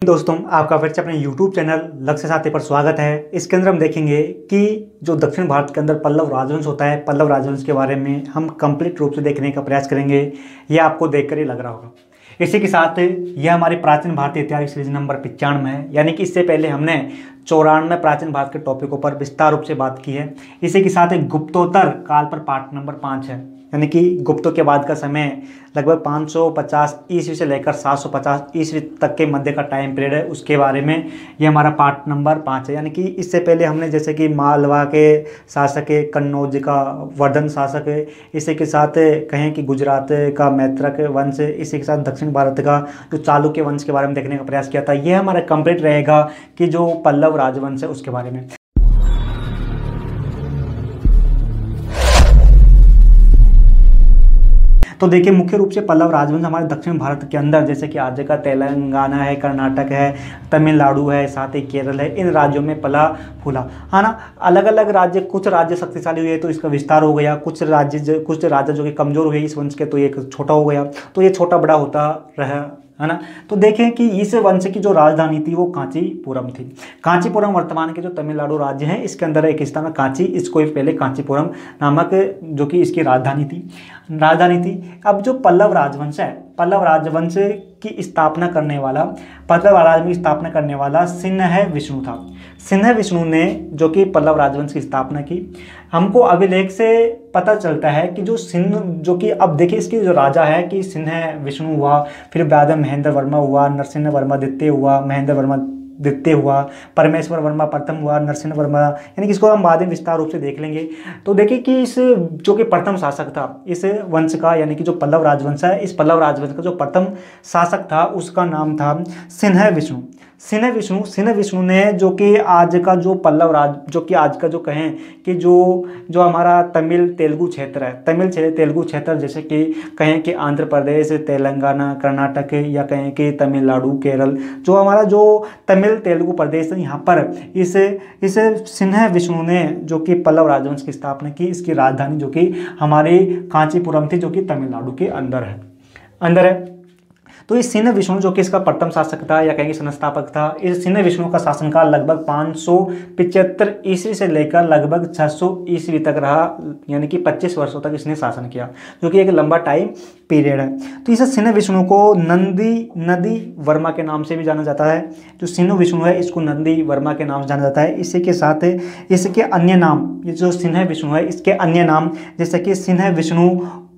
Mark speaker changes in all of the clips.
Speaker 1: दोस्तों, आपका फिर से अपने YouTube चैनल लक्ष्य साथी पर स्वागत है। इसके अंदर हम देखेंगे कि जो दक्षिण भारत के अंदर पल्लव राजवंश होता है, पल्लव राजवंश के बारे में हम कंप्लीट रूप से देखने का प्रयास करेंगे। यह आपको देखकर ही लग रहा होगा। इसी के साथ यह हमारे प्राचीन भारतीय इतिहास सीरीज नंबर 95 है, यानी कि इससे पहले हमने 94 प्राचीन भारत के टॉपिकों पर विस्तार रूप से बात की है। इसी के साथ एक गुप्तोत्तर काल पर पार्ट नंबर 5 है, यानी कि गुप्तों के बाद का समय लगभग 550 ईस्वी से लेकर 750 ईस्वी तक के मध्य का टाइम पीरियड है। उसके बारे में ये हमारा पार्ट नंबर 5 है। यानी कि इससे पहले हमने जैसे कि मालवा के शासक है, कन्नौज का वर्धन शासक है, इसी के साथ कहें कि गुजरात का मैत्रक वंश, इसी के साथ दक्षिण भारत का जो चालुक्य वंश के बारे में देखने का प्रयास किया था। यह हमारा कंप्लीट रहेगा कि जो पल्लव राजवंश है उसके बारे में। तो देखिए, मुख्य रूप से पल्लव राजवंश हमारे दक्षिण भारत के अंदर जैसे कि आज का तेलंगाना है, कर्नाटक है, तमिलनाडु है, साथ ही केरल है, इन राज्यों में पला फूला है ना। अलग अलग राज्य, कुछ राज्य शक्तिशाली हुए तो इसका विस्तार हो गया, कुछ राज्य जो कि कमजोर हुए इस वंश के तो ये छोटा हो गया, तो ये छोटा बड़ा होता रहा, है ना। तो देखें कि इस वंश की जो राजधानी थी वो कांचीपुरम थी। कांचीपुरम वर्तमान के जो तमिलनाडु राज्य है इसके अंदर एक स्थान है कांची, इसको पहले कांचीपुरम नामक जो कि इसकी राजधानी थी। अब जो पल्लव राजवंश है, पल्लव राजवंश की स्थापना करने वाला, पल्लव राजवंश की स्थापना करने वाला सिन्ह विष्णु था। सिन्ह विष्णु ने जो कि पल्लव राजवंश की स्थापना की। हमको अभिलेख से पता चलता है कि जो सिन्ह, जो कि अब देखिए इसके जो राजा है कि सिन्ह विष्णु हुआ, फिर बाद में महेंद्र वर्मा हुआ, नरसिंह वर्मा द्वितीय हुआ, महेंद्र वर्मा द्वितीय हुआ, परमेश्वर वर्मा प्रथम हुआ, नरसिंह वर्मा, यानी कि इसको हम बाद में विस्तार रूप से देख लेंगे। तो देखिए कि इस जो कि प्रथम शासक था इस वंश का, यानी कि जो पल्लव राजवंश है, इस पल्लव राजवंश का जो प्रथम शासक था उसका नाम था सिन्ह विष्णु ने जो कि आज का जो पल्लव राज, जो कि आज का जो कहें कि जो हमारा तमिल तेलुगु क्षेत्र है, तमिल तेलुगु क्षेत्र जैसे कि कहें कि आंध्र प्रदेश, तेलंगाना, कर्नाटक, या कहें कि तमिलनाडु, केरल, जो हमारा जो तमिल तेलुगु प्रदेश है, यहाँ पर इस सिन्ह विष्णु ने जो कि पल्लव राजवंश की स्थापना की। इसकी राजधानी जो कि हमारी कांचीपुरम थी, जो कि तमिलनाडु के अंदर है। तो इस सिन्ह विष्णु जो कि इसका प्रथम शासक था या कहेंगे संस्थापक था, इस सिन्ह विष्णु का शासनकाल लगभग 575 ईस्वी से लेकर लगभग 600 ईस्वी तक रहा, यानी कि 25 वर्षों तक इसने शासन किया, जो कि एक लंबा टाइम पीरियड है। तो इस सिन्ह विष्णु को नंदी वर्मा के नाम से भी जाना जाता है। जो सिन्ह विष्णु है इसको नंदी वर्मा के नाम से जाना जाता है। इसी के साथ इसके अन्य नाम, ये जो सिन्ह विष्णु है इसके अन्य नाम जैसे कि सिन्ह विष्णु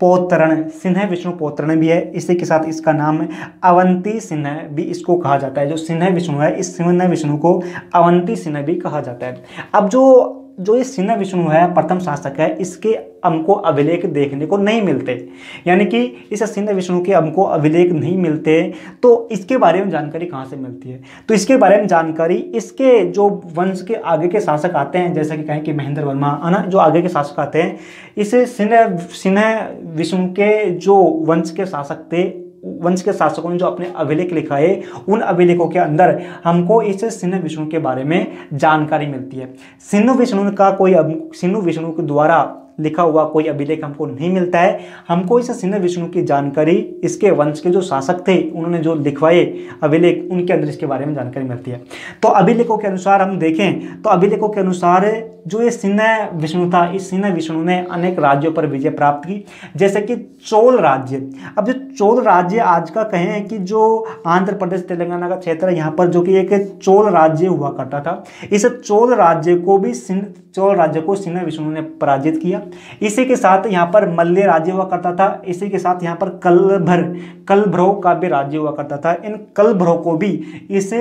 Speaker 1: पोतरण भी है। इसी के साथ इसका नाम अवंती सिन्ह भी इसको कहा जाता है। जो सिन्ह विष्णु है, इस सिन्ह विष्णु को अवंती सिन्ह भी कहा जाता है। अब जो ये सिन्ह विष्णु है प्रथम शासक है, इसके हमको अभिलेख देखने को नहीं मिलते, यानी कि इस सिन्ह विष्णु के हमको अभिलेख नहीं मिलते। तो इसके बारे में जानकारी कहाँ से मिलती है? तो इसके बारे में जानकारी इसके जो वंश के आगे के शासक आते हैं, जैसे कि कहें कि महेंद्र वर्मा, है ना, जो आगे के शासक आते हैं, इस सिन्ह विष्णु के जो वंश के शासक थे, वंश के शासकों ने जो अपने अभिलेख लिखाए, उन अभिलेखों के अंदर हमको इस सिन्ह विष्णु के बारे में जानकारी मिलती है। सिन्ह विष्णु के द्वारा लिखा हुआ कोई अभिलेख हमको नहीं मिलता है। हमको इस सिन्ह विष्णु की जानकारी इसके वंश के जो शासक थे उन्होंने जो लिखवाए अभिलेख, उनके अंदर इसके बारे में जानकारी मिलती है। तो अभिलेखों के अनुसार हम देखें तो अभिलेखों के अनुसार जो ये सिन्ह विष्णु था, इस सिन्ह विष्णु ने अनेक राज्यों पर विजय प्राप्त की, जैसे कि चोल राज्य। अब जो चोल राज्य आज का कहें कि जो आंध्र प्रदेश तेलंगाना का क्षेत्र है, यहाँ पर जो कि एक चोल राज्य हुआ करता था, इस चोल राज्य को सिन्ह विष्णु ने पराजित किया। इसी के साथ यहाँ पर मल्य राज्य हुआ करता था। इसी के साथ यहाँ पर कलभ्रो का भी राज्य हुआ करता था। इन कलभ्रो को भी इस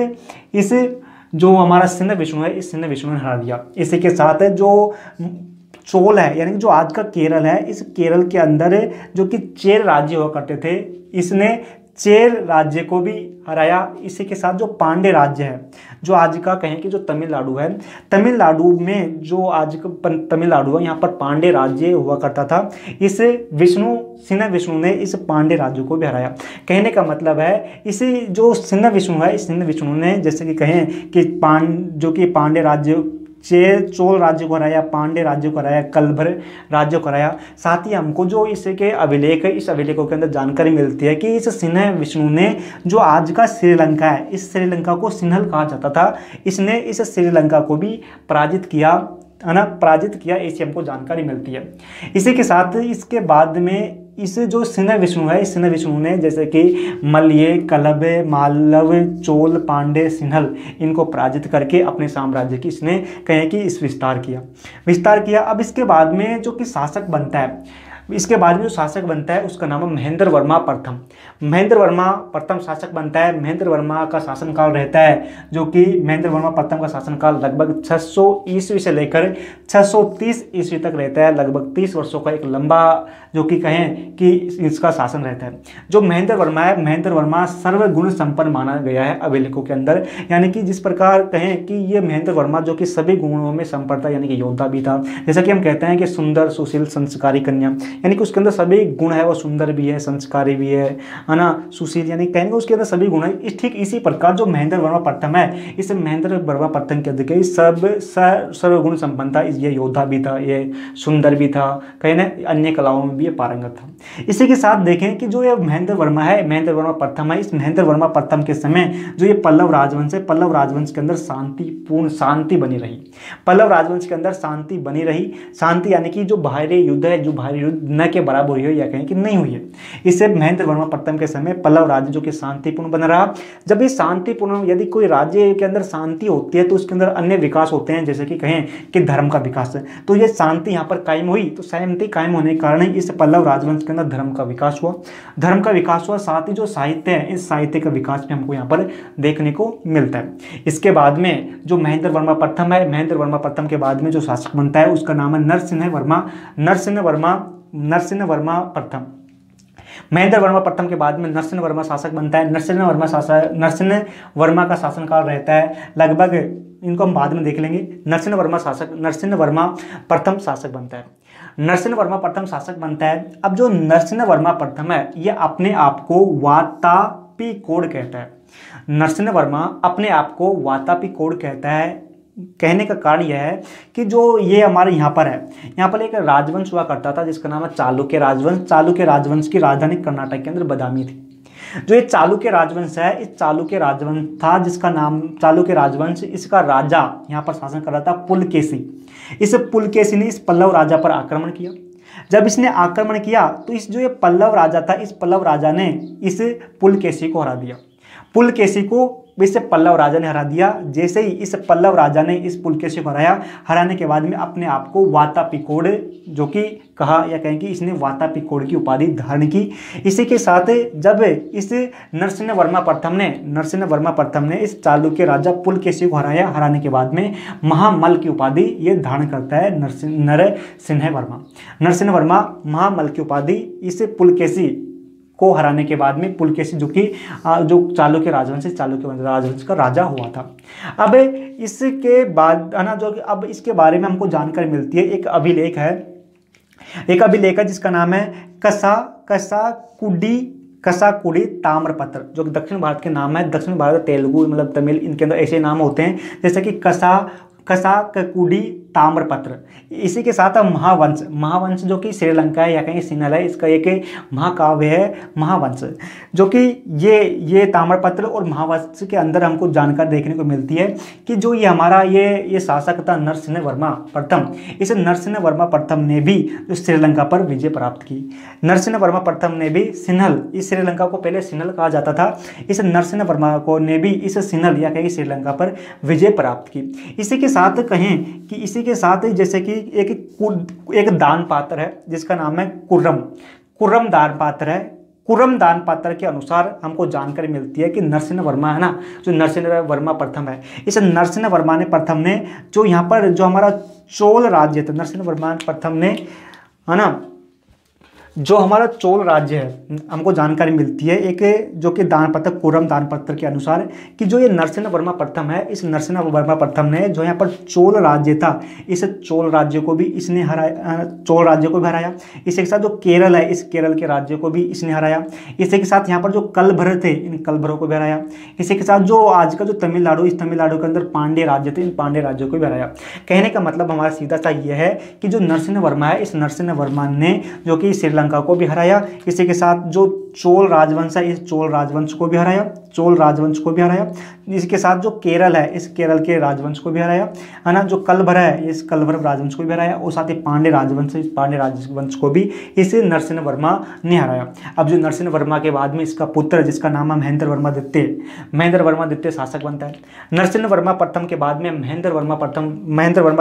Speaker 1: जो हमारा सिन्ह विष्णु है, इस सिन्ह विष्णु ने हरा दिया। इसी के साथ जो चोल है, यानी जो आज का केरल है, इस केरल के अंदर जो कि चेर राज्य हुआ करते थे, इसने चेर राज्य को भी हराया। इसी के साथ जो पांड्य राज्य है, जो आज का कहें कि जो तमिलनाडु है, तमिलनाडु में जो आज का तमिलनाडु है, यहाँ पर पांड्य राज्य हुआ करता था। इस सिन्ह विष्णु ने इस पांड्य राज्य को भी हराया। कहने का मतलब है इसी जो सिन्ह विष्णु है, इस सिन्ह विष्णु ने जैसे कि कहें कि जो कि पांड्य राज्य चोल राज्य को हराया, पांड्य राज्य को हराया, कलभर राज्य को हराया। साथ ही हमको जो इसके अभिलेख है, इस अभिलेखों के अंदर जानकारी मिलती है कि इस सिन्हा विष्णु ने जो आज का श्रीलंका है, इस श्रीलंका को सिन्हल कहा जाता था, इसने इस श्रीलंका को भी पराजित किया, है ना, पराजित किया, ऐसी हमको जानकारी मिलती है। इसी के साथ इसके बाद में इस जो सिन्हा विष्णु है, इस सिन्हा विष्णु ने जैसे कि मल्य, कलभ, मालव, चोल, पांडे, सिन्हल, इनको पराजित करके अपने साम्राज्य की इसने कहें कि इस विस्तार किया। अब इसके बाद में जो कि शासक बनता है, इसके बाद में जो शासक बनता है उसका नाम है महेंद्र वर्मा प्रथम। महेंद्र वर्मा प्रथम शासक बनता है। महेंद्र वर्मा का शासनकाल रहता है, जो कि महेंद्र वर्मा प्रथम का शासनकाल लगभग 600 ईस्वी से लेकर 630 ईस्वी तक रहता है। लगभग 30 वर्षों का एक लंबा जो कि कहें कि इसका शासन रहता है। जो महेंद्र वर्मा है, महेंद्र वर्मा सर्वगुण संपन्न माना गया है अभिलेखों के अंदर, यानी कि जिस प्रकार कहें कि ये महेंद्र वर्मा जो कि सभी गुणों में संपन्न था, यानी कि योद्धा भी था। जैसा कि हम कहते हैं कि सुंदर, सुशील, संस्कारी कन्या, यानी कि उसके अंदर सभी गुण है, वो सुंदर भी है, संस्कारी भी है ना, सुशील, यानी कहेंगे उसके अंदर सभी गुण है। ठीक इसी प्रकार जो महेंद्र वर्मा प्रथम है, इस महेंद्र वर्मा प्रथम के अंदर सब सर्वगुण संपन्न था। ये योद्धा भी था, ये सुंदर भी था, कहीं ना अन्य कलाओं में भी ये पारंगत था। इसी के साथ देखें कि जो ये महेंद्र वर्मा है, महेंद्र वर्मा प्रथम है, इस महेंद्र वर्मा प्रथम के समय जो ये पल्लव राजवंश है, पल्लव राजवंश के अंदर शांति बनी रही। पल्लव राजवंश के अंदर शांति बनी रही। शांति यानी कि जो बाहरी युद्ध है, जो बाहरी युद्ध न के बराबर हुई है या कहें कि नहीं हुई है। इससे महेंद्र वर्मा प्रथम के समय पल्लव राज्य जो कि शांतिपूर्ण बना रहा। जब ये शांतिपूर्ण, यदि कोई राज्य के अंदर शांति होती है तो उसके अंदर अन्य विकास होते हैं, जैसे कि कहें कि धर्म का विकास है। तो ये शांति यहाँ पर कायम हुई, तो शांति कायम होने के कारण इस पल्लव राजवंश के अंदर धर्म का विकास हुआ। धर्म का विकास हुआ, साथ ही जो साहित्य है, इस साहित्य का विकास भी हमको यहाँ पर देखने को मिलता है। इसके बाद में जो महेंद्र वर्मा प्रथम है, महेंद्र वर्मा प्रथम के बाद में जो शासक बनता है उसका नाम है नरसिंह वर्मा प्रथम। महेंद्र वर्मा प्रथम के बाद में नरसिंह वर्मा शासक बनता है। नरसिंह वर्मा का शासनकाल रहता है लगभग, इनको हम बाद में देख लेंगे। नरसिंह वर्मा प्रथम शासक बनता है। नरसिंह वर्मा प्रथम शासक बनता है। अब जो नरसिंह वर्मा प्रथम है, ये अपने आप को वातापीकोड कहता है। नरसिंह वर्मा अपने आप को वातापीकोड कहता है। कहने का कारण यह है कि जो ये हमारे यहाँ पर है, यहाँ पर एक राजवंश हुआ करता था जिसका नाम है चालुक्य राजवंश। चालुक्य राजवंश की राजधानी कर्नाटक के अंदर बदामी थी। जो ये चालुक्य राजवंश है, इस चालुक्य राजवंश था जिसका नाम चालुक्य राजवंश, इसका राजा यहाँ पर शासन कर रहा था पुलकेशी। इस पुलकेशी ने इस पल्लव राजा पर आक्रमण किया। जब इसने आक्रमण किया तो इस जो ये पल्लव राजा था, इस पल्लव राजा ने इस पुलकेशी को हरा दिया। पुलकेशी को इसे पल्लव राजा ने हरा दिया। जैसे ही इस पल्लव राजा ने इस पुलकेशी को हराने के बाद में अपने आप को वातापीकोड जो कि कहा या कहें कि इसने वातापीकोड की उपाधि धारण की। इसी के साथ जब इस नरसिंह वर्मा प्रथम ने इस चालुक्य राजा पुलकेशी को हराने के बाद में महामल की उपाधि ये धारण करता है नरसिंह वर्मा महामल की उपाधि इस पुलकेशी को हराने के बाद में पुलकेशी जो चालुक्य राजवंश का राजा हुआ था। अब इसके बाद है ना, जो अब इसके बारे में हमको जानकारी मिलती है। एक अभिलेख है जिसका नाम है कसाकुडी ताम्रपत्र, जो दक्षिण भारत के नाम है। दक्षिण भारत, तेलुगु, मतलब तमिल, इनके अंदर ऐसे नाम होते हैं जैसे कि कसाकुडी ताम्रपत्र। इसी के साथ महावंश जो कि श्रीलंका है या कहीं सिन्हल है, इसका एक महाकाव्य है महावंश, जो कि ये ताम्रपत्र और महावंश के अंदर हमको जानकारी देखने को मिलती है कि जो ये हमारा ये शासक था नरसिंह वर्मा प्रथम, इस नरसिंह वर्मा प्रथम ने भी श्रीलंका पर विजय प्राप्त की। नरसिंह वर्मा प्रथम ने भी सिन्हल, इस श्रीलंका को पहले सिन्हल कहा जाता था, इस नरसिंह वर्मा को ने भी इस सिन्हल या कहीं श्रीलंका पर विजय प्राप्त की। इसी के साथ कहें कि इसी के साथ जैसे कि एक दान पात्र है जिसका नाम है कुर्रम दान पात्र है। कुर्रम दान पात्र के अनुसार हमको जानकारी मिलती है कि नरसिंह वर्मा है ना, जो नरसिंह वर्मा प्रथम है, इस नरसिंह वर्मा ने प्रथम ने जो यहाँ पर जो हमारा चोल राज्य था, नरसिंह वर्मा प्रथम ने है ना, जो हमारा चोल राज्य है, हमको जानकारी मिलती है एक जो कि दानपत्र, कोरम दानपत्र के अनुसार, कि जो ये नरसिंह प्रथम है, इस नरसिंह प्रथम ने जो यहाँ पर चोल राज्य था, इस चोल राज्य को भी इसने हराया, चोल राज्य को भी हराया। इसी के साथ जो केरल है, इस केरल के राज्य को भी इसने हराया। इसी के साथ यहाँ पर जो कलभर थे, इन कलभरों को भी हराया। इसी के साथ जो आज का जो तमिलनाडु, इस तमिलनाडु के अंदर पांड्य राज्य थे, इन पांड्य राज्यों को भी हराया। कहने का मतलब हमारा सीधा सा ये है कि जो नरसिंह वर्मा है, इस नरसिंह वर्मा ने जो कि श्रीलंका को भी हराया। इसी के साथ जो चोल राजवंश है, इस चोल राजवंश को भी हराया, चोल राजवंश को भी हराया। इसके साथ जो केरल है, इस केरल के राजवंश को भी हराया, है ना। जो कलभर है, इस कलभर राजवंश को भी हराया, और साथ ही पांड्य राजवंश, इस पांड्य राजवंश को भी इस नरसिंह वर्मा ने हराया। अब जो नरसिंह वर्मा के बाद में इसका पुत्र, जिसका नाम है महेंद्र वर्मा द्वितीय, महेंद्र वर्मा द्वितीय शासक बनता है। नरसिंह वर्मा प्रथम के बाद में महेंद्र वर्मा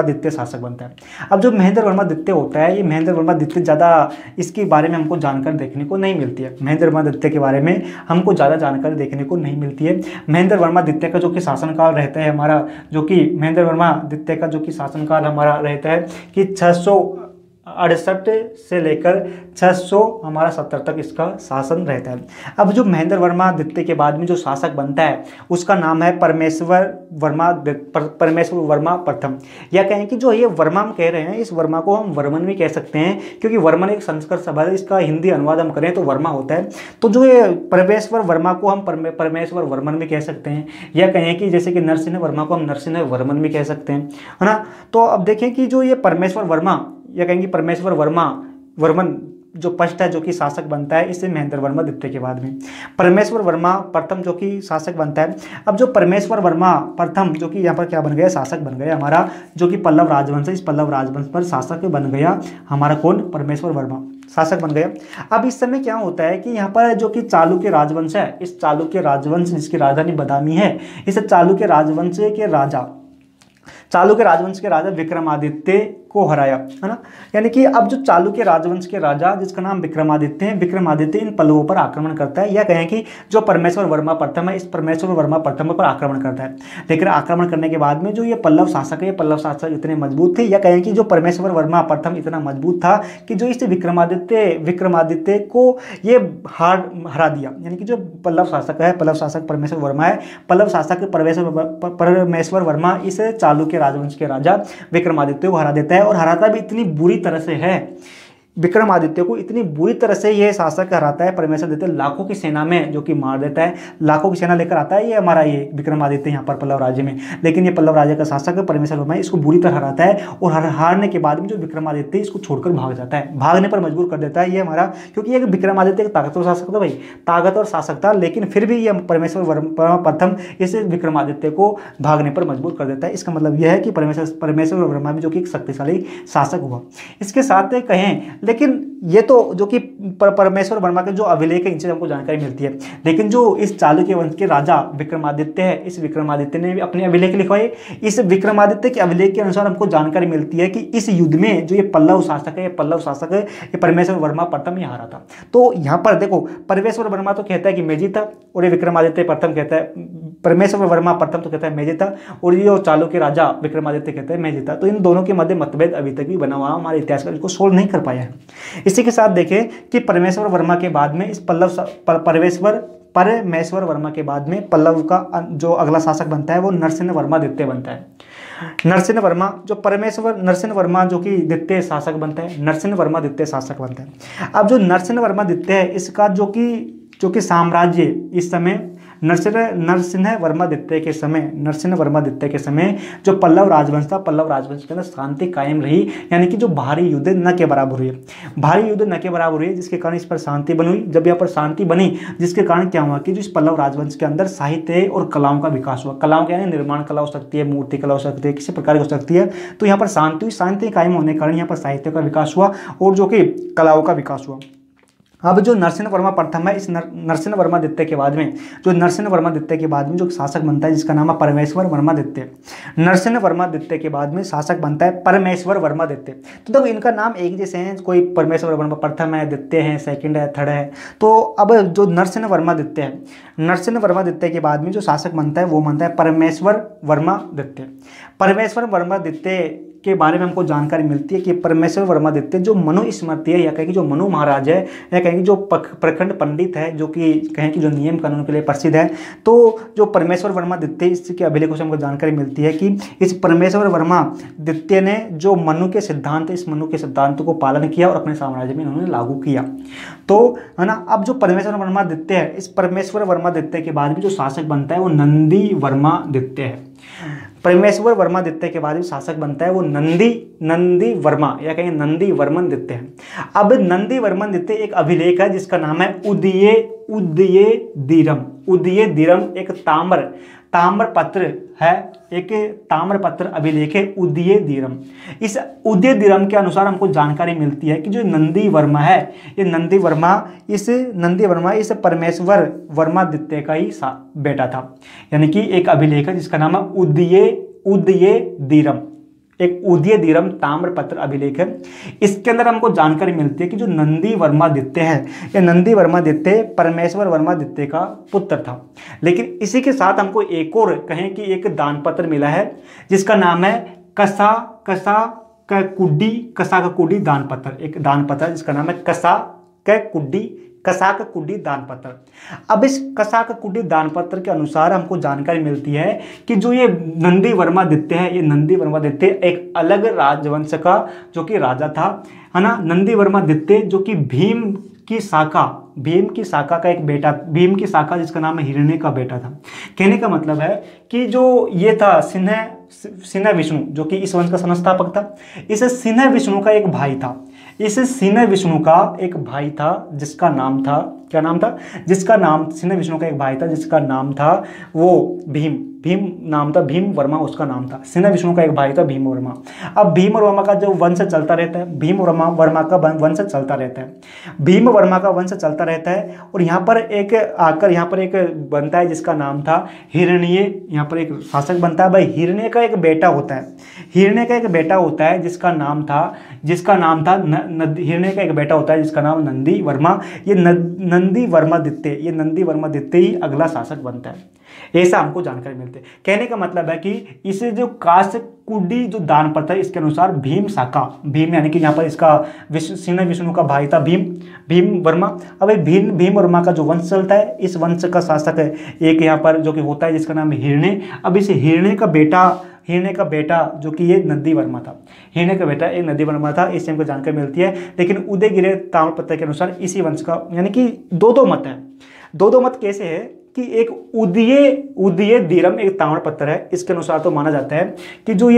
Speaker 1: द्वितीय शासक बनता है। अब जो महेंद्र वर्मा द्वितीय होता है, ये महेंद्र वर्मा द्वितीय ज़्यादा इसके बारे में हमको जानकारी देखने को नहीं मिलती है। महेंद्र वर्मा द्वितीय के बारे में हमको ज़्यादा जानकारी देखने को नहीं मिलती है। महेंद्र वर्मा द्वितीय का जो कि शासनकाल रहता है हमारा, जो कि महेंद्र वर्मा द्वितीय का जो कि शासनकाल हमारा रहता है कि 668 से लेकर 670 तक इसका शासन रहता है। अब जो महेंद्र वर्मा द्वितीय के बाद में जो शासक बनता है, उसका नाम है परमेश्वर वर्मा प्रथम। या कहें कि जो ये वर्मा हम कह रहे हैं, इस वर्मा को हम वर्मन भी कह सकते हैं, क्योंकि वर्मन एक संस्कृत शब्द है, इसका हिंदी अनुवाद हम करें तो वर्मा होता है। तो जो ये परमेश्वर वर्मा को हम परमेश्वर वर्मन भी कह सकते हैं, या कहें कि जैसे कि नरसिंह वर्मा को हम नरसिंह वर्मन भी कह सकते हैं, है ना। तो अब देखें कि जो ये परमेश्वर वर्मा, या कहेंगे परमेश्वर वर्मन जो फर्स्ट है, जो कि शासक बनता है, इससे महेंद्र वर्मा द्वितीय के बाद में परमेश्वर वर्मा प्रथम जो कि शासक बनता है। अब जो परमेश्वर वर्मा प्रथम जो कि यहाँ पर क्या बन गया, शासक बन गया हमारा, जो कि पल्लव राजवंश है, इस पल्लव राजवंश पर शासक बन गया हमारा कौन, परमेश्वर वर्मा शासक बन गया। अब इस समय क्या होता है कि यहाँ पर जो कि चालुक्य राजवंश है, इस चालुक्य राजवंश जिसकी राजधानी बदामी है, इस चालुक्य राजवंश के राजा विक्रमादित्य को हराया, है ना। यानी कि अब जो चालुक्य राजवंश के राजा, जिसका नाम विक्रमादित्य है, विक्रमादित्य इन पल्लवों पर आक्रमण करता है, या कहें कि जो परमेश्वर वर्मा प्रथम है, इस परमेश्वर वर्मा प्रथम पर आक्रमण करता है। लेकिन आक्रमण करने के बाद में जो ये पल्लव शासक है, ये पल्लव शासक इतने मजबूत थे, या कहें कि जो परमेश्वर वर्मा प्रथम इतना मजबूत था कि जो इस विक्रमादित्य को ये हरा दिया। यानी कि जो पल्लव शासक है, पल्लव शासक परमेश्वर वर्मा है, पल्लव शासक परमेश्वर वर्मा इस चालुक्य राजवंश के राजा विक्रमादित्य को हरा देता है। और हराता भी इतनी बुरी तरह से है, विक्रमादित्य को इतनी बुरी तरह से यह शासक हराता है परमेश्वर द्वितीय, लाखों की सेना में जो कि मार देता है, लाखों की सेना लेकर आता है ये हमारा ये विक्रमादित्य यहाँ पर पल्लव राज्य में। लेकिन ये पल्लव राज्य का शासक है परमेश्वर वर्मा, इसको बुरी तरह हराता है, और हारने के बाद में जो विक्रमादित्य इसको छोड़कर भाग जाता है, भागने पर मजबूर कर देता है ये हमारा, क्योंकि ये विक्रमादित्य एक ताकतवर शासक था भाई, ताकतवर शासक था, लेकिन फिर भी ये परमेश्वर वर्मा प्रथम इस विक्रमादित्य को भागने पर मजबूर कर देता है। इसका मतलब यह है कि परमेश्वर वर्मा भी जो कि एक शक्तिशाली शासक हुआ। इसके साथ कहें, लेकिन ये तो जो कि परमेश्वर वर्मा के जो अभिलेख है, इनसे हमको जानकारी मिलती है। लेकिन जो इस चालुक्य वंश के राजा विक्रमादित्य है, इस विक्रमादित्य ने भी अपने अभिलेख लिखवाए। इस विक्रमादित्य के अभिलेख के अनुसार हमको जानकारी मिलती है कि इस युद्ध में जो ये पल्लव शासक है, ये परमेश्वर वर्मा प्रथम ही हारा था। तो यहाँ पर देखो, परमेश्वर वर्मा तो कहता है कि मैं जीता, और ये विक्रमादित्य प्रथम कहता है, परमेश्वर वर्मा प्रथम तो कहता है मैं जीता, और ये चालुक्य राजा विक्रमादित्य कहता है मैं जीता। तो इन दोनों के मध्य मतभेद अभी तक भी बना हुआ, हमारे इतिहासकार इसको सोल्व नहीं कर पाया है। इसी के साथ देखें कि परमेश्वर वर्मा के बाद में इस परमेश्वर वर्मा के बाद में पल्लव का जो अगला शासक बनता है वो नरसिंह वर्मा द्वितीय बनता है। नरसिंह वर्मा जो कि द्वितीय शासक बनता है, नरसिंह वर्मा द्वितीय शासक बनता है। अब जो नरसिंह वर्मा द्वितीय है, इसका जो कि साम्राज्य इस समय नरसिंह वर्मा द्वितीय के समय जो पल्लव राजवंश था, पल्लव राजवंश के अंदर शांति कायम रही। यानी कि जो भारी युद्ध न के बराबर हुई, जिसके कारण इस पर शांति बनी। जब यहाँ पर शांति बनी, जिसके कारण क्या हुआ कि जो इस पल्लव राजवंश के अंदर साहित्य और कलाओं का विकास हुआ। कलाओं के यानी निर्माण कला हो सकती है, मूर्ति कला हो सकती है, किसी प्रकार की हो सकती है। तो यहाँ पर शांति कायम होने के कारण यहाँ पर साहित्य का विकास हुआ और जो कि कलाओं का विकास हुआ। अब जो नरसिंह वर्मा प्रथम है, इस नरसिंह वर्मा द्वितीय के बाद में जो शासक बनता है, जिसका नाम है परमेश्वर वर्मा द्वितीय। नरसिंह वर्मा द्वितीय के बाद में शासक बनता है परमेश्वर वर्मा द्वितीय। तो देखो इनका नाम एक जैसे हैं, कोई परमेश्वर वर्मा प्रथम है, द्वितीय है, सेकंड है, थर्ड है। तो अब जो नरसिंह वर्मा द्वितीय के बाद में जो शासक बनता है वो बनता है परमेश्वर वर्मा द्वितीय। परमेश्वर वर्मा द्वितीय के बारे में हमको जानकारी मिलती है कि परमेश्वर वर्मादित्य जो मनु स्मृति है, या कहें कि जो मनु महाराज है, या कहें कि जो प्रखंड पंडित है, जो कि कहें कि जो नियम कानून के लिए प्रसिद्ध है, तो जो परमेश्वर वर्मादित्य इसके अभिलेखों से हमको जानकारी मिलती है कि इस परमेश्वर वर्मादित्य ने जो मनु के सिद्धांत, इस मनु के सिद्धांत को पालन किया और अपने साम्राज्य में उन्होंने लागू किया। तो है ना, अब जो परमेश्वर वर्मादित्य है, इस परमेश्वर वर्मादित्य के बाद में जो शासक बनता है वो नंदी वर्मादित्य है। परमेश्वर वर्मादित्य के बाद में शासक बनता है वो नंदी वर्मा, या कहेंगे नंदी वर्मन दित्य है। अब नंदी वर्मन दित्य एक अभिलेख है जिसका नाम है उदयेदीरम, एक ताम्र पत्र है, एक ताम्र पत्र अभिलेख है उदयेदीरम। इस उदयेदीरम के अनुसार हमको जानकारी मिलती है कि जो नंदी वर्मा है, ये नंदी वर्मा इस परमेश्वर वर्मादित्य का ही बेटा था। यानी कि एक अभिलेख है जिसका नाम है उदयेदीरम, एक उदयेदीरम ताम्र पत्र अभिलेख है। इसके अंदर हमको जानकारी मिलती है कि जो नंदी वर्मादित्य है, ये नंदी वर्मादित्य परमेश्वर वर्मादित्य का पुत्र था। लेकिन इसी के साथ हमको एक और कहें कि एक दान पत्र मिला है जिसका नाम है कसा का कुड्डी दान पत्र, एक दान पत्र जिसका नाम है कसाक कुड्डी दान पत्र। अब इस कसाक कुड्डी दान पत्र के अनुसार हमको जानकारी मिलती है कि जो ये नंदी वर्मादित्य है, ये नंदी वर्मादित्य एक अलग राजवंश का जो कि राजा था, है ना। नंदी वर्मादित्य जो कि भीम की शाखा का एक बेटा, भीम की शाखा जिसका नाम है हिरण्य का बेटा था। कहने का मतलब है कि जो ये था सिन्हा विष्णु, जो कि इस वंश का संस्थापक था। इस सिन्हा विष्णु का एक भाई था, इस सिन्हा विष्णु का एक भाई था जिसका नाम था, क्या नाम था, जिसका नाम सिन्हा विष्णु का एक भाई था जिसका नाम था वो भीम नाम था, भीम वर्मा उसका नाम था। सिन्हा विष्णु का एक भाई था भीम वर्मा। अब भीम वर्मा का जो वंश चलता रहता है, भीम वर्मा का वंश चलता रहता है, भीम वर्मा का वंश चलता रहता है। और यहाँ पर एक बनता है जिसका नाम था हिरण्य, यहाँ पर एक शासक बनता है। भाई हिरण्य का एक बेटा होता है, हिरण्य का एक बेटा होता है जिसका नाम था हिरण्य का एक बेटा होता है जिसका नाम नंदी वर्मा। ये नंदी वर्मादित्य ही अगला शासक बनता है, ऐसा हमको जानकारी मिलती है। कहने का मतलब है कि इसे जो कासकुडी जो दान पत्र है, इसके अनुसार भीम यानी कि यहाँ पर इसका सिन्हा विष्णु का भाई था भीम वर्मा। अब भीम वर्मा का जो वंश चलता है, इस वंश का शासक एक यहाँ पर जो कि होता है जिसका नाम है हिरण्य। अब इस हिरण्य का बेटा जो कि ये नंदी वर्मा था, हिरण्य का बेटा एक नंदी वर्मा था, इससे हमको जानकारी मिलती है। लेकिन उदयगिरि ताम्रपत्र के अनुसार इसी वंश का, यानी कि दो मत है। दो मत कैसे है कि एक उदयेदीरम एक ताम्रपत्र है, इसके अनुसार तो माना जाता है कि जो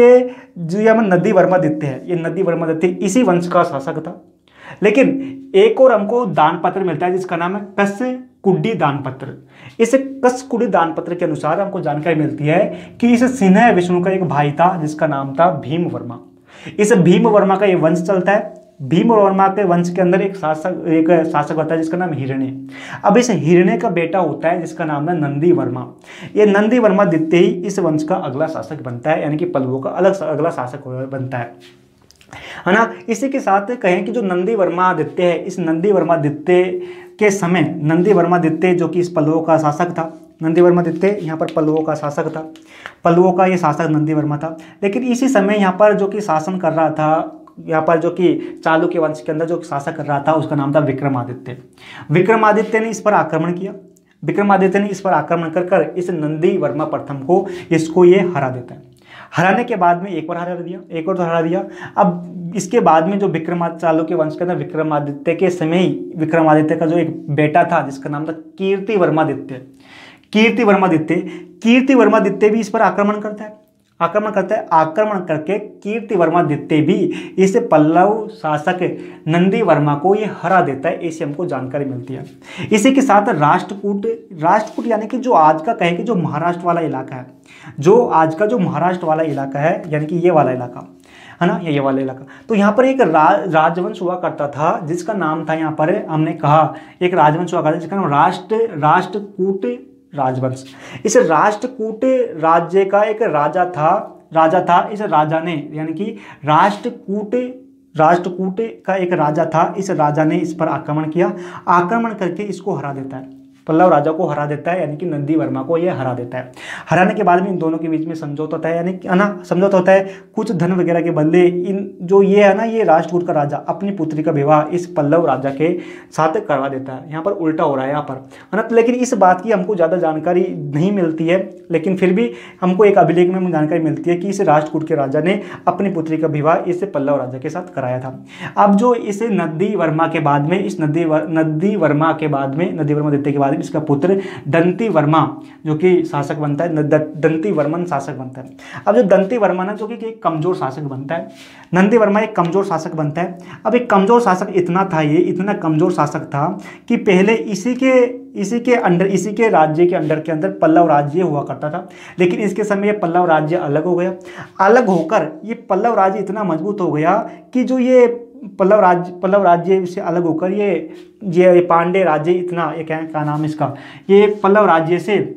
Speaker 1: नंदी वर्मादित्य है, ये नंदी वर्मादित्य इसी वंश का शासक था। लेकिन एक और हमको दान पत्र मिलता है जिसका नाम है कसकुडी दान पत्र। इस कसकुडी दान पत्र के अनुसार हमको जानकारी मिलती है कि इस सिन्हा विष्णु का एक भाई था जिसका नाम था भीम वर्मा। इस भीम वर्मा का ये वंश चलता है। भीम वर्मा के वंश के अंदर एक शासक होता है जिसका नाम हिरण्य। अब इस हिरण्य का बेटा होता है जिसका नाम है नंदी वर्मा। ये नंदी वर्मादित्य ही इस वंश का अगला शासक बनता है, यानी कि पल्लवों का अगला शासक बनता है ना। इसी के साथ कहें कि जो नंदी वर्मादित्य है, इस नंदी वर्मादित्य के समय नंदी वर्मादित्य जो कि इस पल्लवों का शासक था, नंदी वर्मादित्य यहाँ पर पल्लवों का शासक था, पल्लवों का ये शासक नंदी वर्मा था। लेकिन इसी समय यहाँ पर जो कि शासन कर रहा था, यहाँ पर जो कि चालुक्य वंश के अंदर जो शासक कर रहा था उसका नाम था विक्रमादित्य। विक्रमादित्य ने इस पर आक्रमण किया। विक्रमादित्य ने इस पर आक्रमण कर इस नंदी वर्मा प्रथम को इसको ये हरा देता है। हराने के बाद में एक बार हरा दिया। अब इसके बाद में जो चालुक्य वंश के अंदर विक्रमादित्य के समय ही विक्रमादित्य का जो एक बेटा था जिसका नाम था कीर्ति वर्मादित्य भी इस पर आक्रमण करता है। आक्रमण करके कीर्ति वर्मादित्य भी इस पल्लव शासक नंदी वर्मा को ये हरा देता है, ऐसी हमको जानकारी मिलती है। इसी के साथ राष्ट्रकूट यानी कि जो आज का कहें कि जो महाराष्ट्र वाला इलाका है, जो आज का जो महाराष्ट्र वाला इलाका है, यानी कि ये वाला इलाका है ना, ये वाला इलाका। तो यहाँ पर एक राजवंश हुआ करता था जिसका नाम था, यहाँ पर हमने कहा एक राजवंश हुआ करता था जिसका नाम राष्ट्रकूट राजवंश। इस राष्ट्रकूट राज्य का एक राजा था। इस राजा ने, यानी कि राष्ट्रकूट का एक राजा था, इस राजा ने इस पर आक्रमण किया। आक्रमण करके इसको हरा देता है। पल्लव राजा को हरा देता है, यानी कि नंदी वर्मा को ये हरा देता है। हराने के बाद में इन दोनों के बीच में समझौता होता है, यानी कि है ना समझौता होता है, कुछ धन वगैरह के बदले इन जो ये है ना ये राष्ट्रकूट का राजा अपनी पुत्री का विवाह इस पल्लव राजा के साथ करवा देता है। यहाँ पर उल्टा हो रहा है यहाँ पर, है ना। लेकिन इस बात की हमको ज़्यादा जानकारी नहीं मिलती है, लेकिन फिर भी हमको एक अभिलेख में जानकारी मिलती है कि इस राष्ट्रकूट के राजा ने अपनी पुत्री का विवाह इस पल्लव राजा के साथ कराया था। अब जो इस नंदी वर्मा के बाद में, इस नंदी वर्मा द्वितीय के बाद में इसका पुत्र दंती वर्मा जो कि शासक बनता है, दंती वर्मन शासक बनता है। अब जो दंती वर्मा ना जो कि एक कमजोर शासक बनता है, नंदी वर्मा एक कमजोर शासक बनता है। अब एक कमजोर शासक इतना था, ये इतना कमजोर शासक था कि पहले इसी के राज्य के अंदर पल्लव राज्य हुआ करता था, लेकिन इसके समय ये पल्लव राज्य अलग हो गया। अलग होकर ये पल्लव राज्य इतना मजबूत हो गया कि जो ये पल्लव राज्य से अलग होकर ये पांडे राज्य इतना, ये क्या नाम इसका, ये पल्लव राज्य से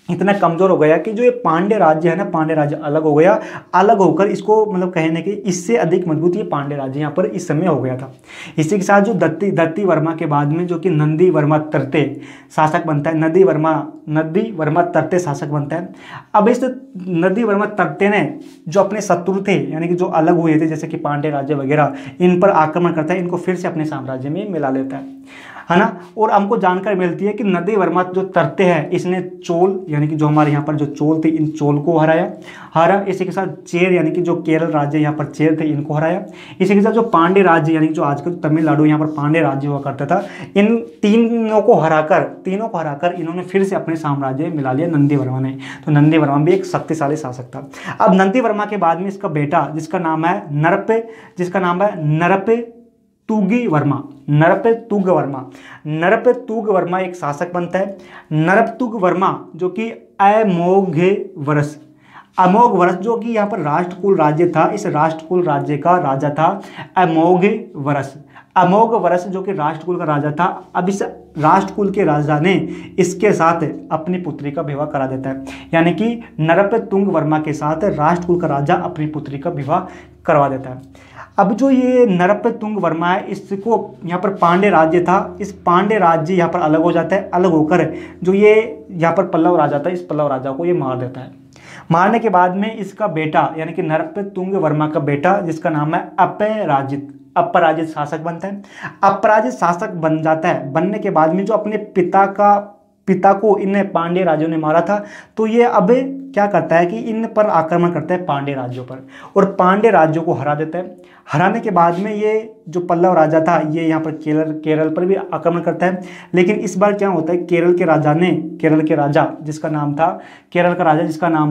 Speaker 1: इतना कमजोर हो गया कि जो ये पांडे राज्य है ना, पांडे राज्य अलग हो गया। अलग होकर इसको मतलब कहने की इससे अधिक मजबूत ये पांडे राज्य यहाँ पर इस समय हो गया था। इसी के साथ जो दत्ती वर्मा के बाद में जो कि नंदी वर्मा तृतीय शासक बनता है, नंदी वर्मा तृतीय शासक बनता है। अब इस नंदी वर्मा तृतीय ने जो अपने शत्रु थे, यानी कि जो अलग हुए थे जैसे कि पांडे राज्य वगैरह, इन पर आक्रमण करता है, इनको फिर से अपने साम्राज्य में मिला लेता है ना। और हमको जानकारी मिलती है कि नंदी वर्मा जो तृतीय है इसने चोल, यानी कि जो हमारे यहाँ पर जो चोल थे इन चोल को हराया। इसी के साथ चेर, यानी कि जो केरल राज्य यहाँ पर चेर थे, इनको हराया। इसी के साथ जो पांडे राज्य, यानी कि जो आजकल तमिलनाडु यहाँ पर पांडे राज्य हुआ करता था, इन तीनों को हराकर इन्होंने फिर से अपने साम्राज्य में मिला लिया नंदी वर्मा ने। तो नंदी वर्मा भी एक शक्तिशाली शासक था। अब नंदी वर्मा के बाद में इसका बेटा जिसका नाम है नरपे तुंग वर्मा एक शासक बनता है। नरपतुंग वर्मा जो कि अमोघ वर्ष जो कि यहाँ पर राष्ट्रकूल राज्य था, इस राष्ट्रकूल राज्य का राजा था अमोघ वर्ष जो कि राष्ट्रकूल का राजा था। अब इस राष्ट्रकूल के राजा ने इसके साथ अपनी पुत्री का विवाह करा देता है, यानी कि नरपतुंग वर्मा के साथ राष्ट्रकूल का राजा अपनी पुत्री का विवाह करवा देता है। अब जो ये नरपतुंग वर्मा है, इसको यहाँ पर पांडे राज्य था, इस पांडे राज्य यहाँ पर अलग हो जाता है। अलग होकर जो ये यहाँ पर पल्लव राजा था, इस पल्लव राजा को ये मार देता है। मारने के बाद में इसका बेटा यानी कि नरपतुंग वर्मा का बेटा जिसका नाम है अपराजित शासक बनता है। अपराजित शासक बन जाता है। बनने के बाद में जो अपने पिता को इन पांडे राज्यों ने मारा था, तो ये अब क्या करता है कि इन पर आक्रमण करता है पांडे राज्यों पर, और पांडे राज्यों को हरा देता है। हराने के बाद में ये जो पल्लव राजा था ये यहाँ पर केरल पर भी आक्रमण करता है। लेकिन इस बार क्या होता है, केरल के राजा जिसका नाम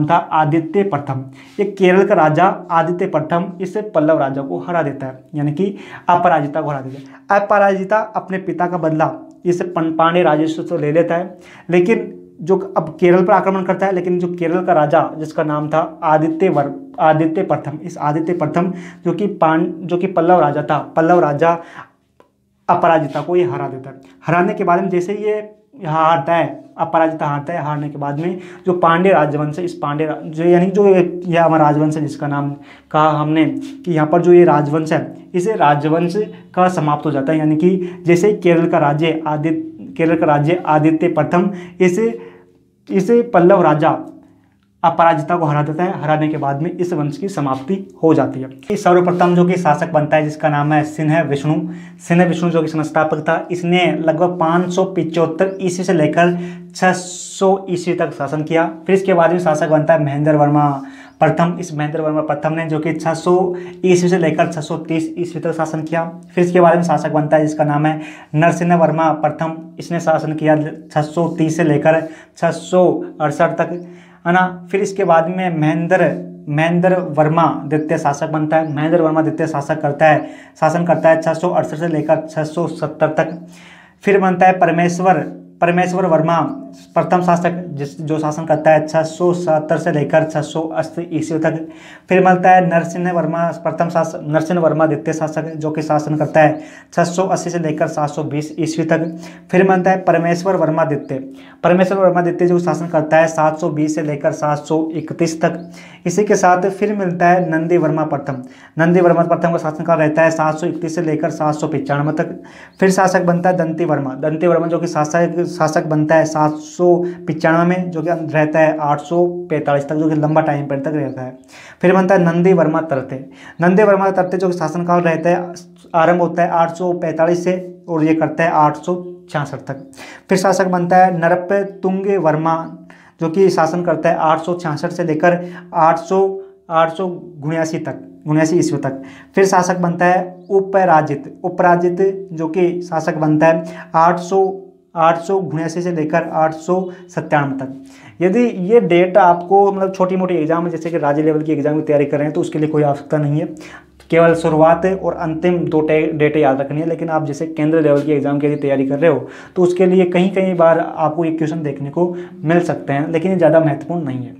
Speaker 1: था आदित्य प्रथम, ये केरल का राजा आदित्य प्रथम इस पल्लव राजा को हरा देता है, यानी कि अपराजिता को हरा देता है। अपराजिता अपने पिता का बदला इस पांडे राजेश्वर से ले लेता है, लेकिन जो अब केरल पर आक्रमण करता है, लेकिन जो केरल का राजा जिसका नाम था आदित्य प्रथम, इस आदित्य प्रथम जो कि पल्लव राजा था, पल्लव राजा अपराजिता को ये हरा देता है। हराने के बाद में जैसे ये हारता है, अपराजिता हारता है, हारने के बाद में जो पांडे राजवंश है, इस पांडे जो यानी जो ये हमारा राजवंश है जिसका नाम कहा हमने कि यहाँ पर जो ये राजवंश है, इस राजवंश का समाप्त हो जाता है। यानी कि जैसे केरल का राज्य आदित्य प्रथम इसे पल्लव राजा अपराजिता को हरा देता है। हराने के बाद में इस वंश की समाप्ति हो जाती है। सर्वप्रथम जो कि शासक बनता है जिसका नाम है सिन्हा विष्णु जो कि संस्थापक था। इसने लगभग 575 ईस्वी से लेकर 600 ईस्वी तक शासन किया। फिर इसके बाद में शासक बनता है महेंद्र वर्मा प्रथम। इस महेंद्र वर्मा प्रथम ने जो कि 600 ईस्वी से लेकर 630 ईस्वी तक शासन किया। फिर इसके बाद में शासक बनता है जिसका नाम है नरसिंह वर्मा प्रथम। इसने शासन किया 630 से लेकर 668 तक, है ना। फिर इसके बाद में महेंद्र वर्मा द्वितीय शासक बनता है। महेंद्र वर्मा द्वितीय शासन करता है 668 से लेकर 670 तक। फिर बनता है परमेश्वर वर्मा प्रथम शासक जो शासन करता है 670 से लेकर 680 ईस्वी तक। फिर मिलता है नरसिंह वर्मा, प्रथम शासक नरसिंह वर्मा द्वितीय शासक जो कि शासन करता है 680 से लेकर 720 ईस्वी तक। फिर मिलता है परमेश्वर वर्मा द्वितीय, परमेश्वर वर्मा द्वितीय जो शासन करता है 720 से लेकर 731 तक। इसी के साथ फिर मिलता है नंदी वर्मा प्रथम, नंदी वर्मा प्रथम का शासनकाल रहता है 731 से लेकर 795 तक। फिर शासक बनता है दंती वर्मा, दंती वर्मा जो कि शासक बनता है 795 में, जो कि रहता है 845 तक, जो कि लंबा टाइम पीरियड तक रहता है। फिर बनता है नंदी वर्मा तृतीय, नंदी वर्मा तृतीय जो कि शासनकाल रहता है आरंभ होता है 845 से और ये करता है 866 तक। फिर शासक बनता है नरप तुंगे वर्मा जो कि शासन करता है 866 से लेकर 879 तक, 79 ईस्वी तक। फिर शासक बनता है उपराजित, उपराजित जो कि शासक बनता है 879 से लेकर 897 तक। यदि ये डेट आपको मतलब छोटी मोटी एग्जाम जैसे कि राज्य लेवल की एग्जाम की तैयारी कर रहे हैं तो उसके लिए कोई आवश्यकता नहीं है, केवल शुरुआत और अंतिम 2 डेटें याद रखनी है। लेकिन आप जैसे केंद्र लेवल की एग्जाम के लिए तैयारी कर रहे हो तो उसके लिए कहीं बार आपको ये क्वेश्चन देखने को मिल सकते हैं, लेकिन ये ज़्यादा महत्वपूर्ण नहीं है।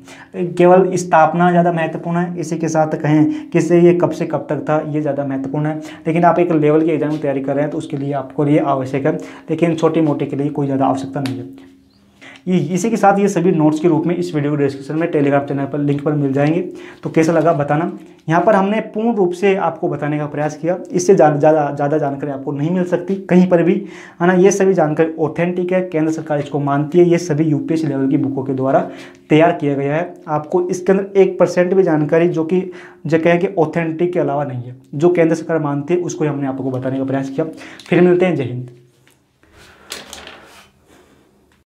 Speaker 1: केवल स्थापना ज़्यादा महत्वपूर्ण है, इसी के साथ कहें कि ये कब से कब तक था ये ज़्यादा महत्वपूर्ण है। लेकिन आप एक लेवल की एग्जाम की तैयारी कर रहे हैं तो उसके लिए आपको ये आवश्यक है, लेकिन छोटी मोटी के लिए कोई ज़्यादा आवश्यकता नहीं है। इसी के साथ ये सभी नोट्स के रूप में इस वीडियो के डिस्क्रिप्शन में टेलीग्राम चैनल पर लिंक पर मिल जाएंगे। तो कैसा लगा बताना। यहाँ पर हमने पूर्ण रूप से आपको बताने का प्रयास किया, इससे ज़्यादा जानकारी आपको नहीं मिल सकती कहीं पर भी, है ना। ये सभी जानकारी ऑथेंटिक है, केंद्र सरकार इसको मानती है, ये सभी यूपीएससी लेवल की बुकों के द्वारा तैयार किया गया है। आपको इसके अंदर 1% भी जानकारी जो कहें कि ऑथेंटिक के अलावा नहीं है, जो केंद्र सरकार मानती है उसको हमने आपको बताने का प्रयास किया। फिर मिलते हैं, जय हिंद।